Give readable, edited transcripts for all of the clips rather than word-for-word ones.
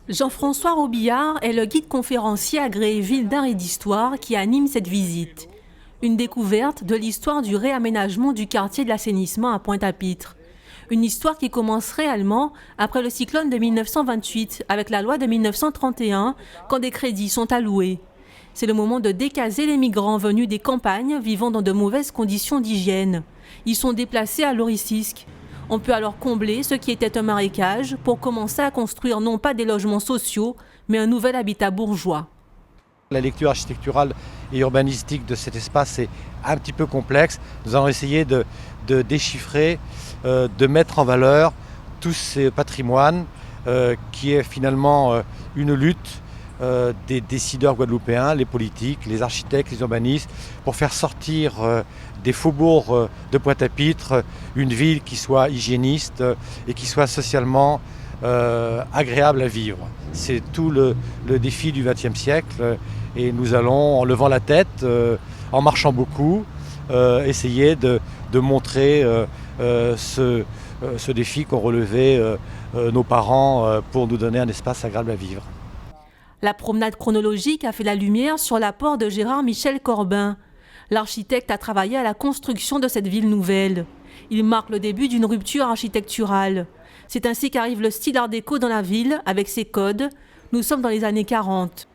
Jean-François Robillard est le guide conférencier agréé ville d'art et d'histoire qui anime cette visite. Une découverte de l'histoire du réaménagement du quartier de l'assainissement à Pointe-à-Pitre. Une histoire qui commence réellement après le cyclone de 1928 avec la loi de 1931 quand des crédits sont alloués. C'est le moment de décaser les migrants venus des campagnes vivant dans de mauvaises conditions d'hygiène. Ils sont déplacés à Loricisque. On peut alors combler ce qui était un marécage pour commencer à construire non pas des logements sociaux, mais un nouvel habitat bourgeois. La lecture architecturale et urbanistique de cet espace est un petit peu complexe. Nous allons essayer de déchiffrer, de mettre en valeur tout ce patrimoine qui est finalement une lutte des décideurs guadeloupéens, les politiques, les architectes, les urbanistes, pour faire sortir des faubourgs de Pointe-à-Pitre une ville qui soit hygiéniste et qui soit socialement agréable à vivre. C'est tout le défi du XXe siècle et nous allons, en levant la tête, en marchant beaucoup, essayer de montrer ce défi qu'ont relevé nos parents pour nous donner un espace agréable à vivre. La promenade chronologique a fait la lumière sur l'apport de Gérard Michel Corbin. L'architecte a travaillé à la construction de cette ville nouvelle. Il marque le début d'une rupture architecturale. C'est ainsi qu'arrive le style art déco dans la ville, avec ses codes. Nous sommes dans les années 40.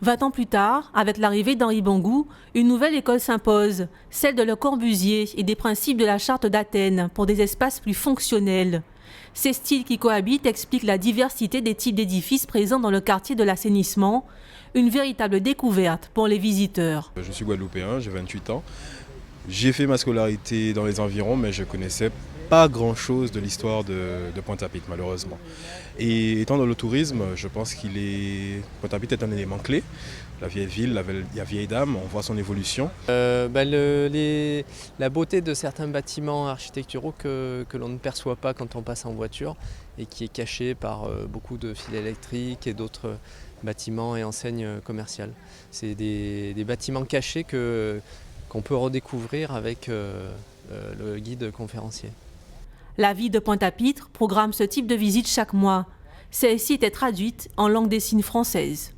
20 ans plus tard, avec l'arrivée d'Henri Bangou, une nouvelle école s'impose, celle de Le Corbusier et des principes de la charte d'Athènes pour des espaces plus fonctionnels. Ces styles qui cohabitent expliquent la diversité des types d'édifices présents dans le quartier de l'assainissement, une véritable découverte pour les visiteurs. Je suis guadeloupéen, j'ai 28 ans. J'ai fait ma scolarité dans les environs, mais je connaissais pas grand-chose de l'histoire de Pointe-à-Pitre, malheureusement. Et étant dans le tourisme, je pense Pointe-à-Pitre est un élément clé. La vieille ville, la vieille dame, on voit son évolution. La beauté de certains bâtiments architecturaux que l'on ne perçoit pas quand on passe en voiture et qui est cachée par beaucoup de fils électriques et d'autres bâtiments et enseignes commerciales. C'est des bâtiments cachés qu'on peut redécouvrir avec le guide conférencier. La ville de Pointe-à-Pitre programme ce type de visite chaque mois. Celle-ci était traduite en langue des signes française.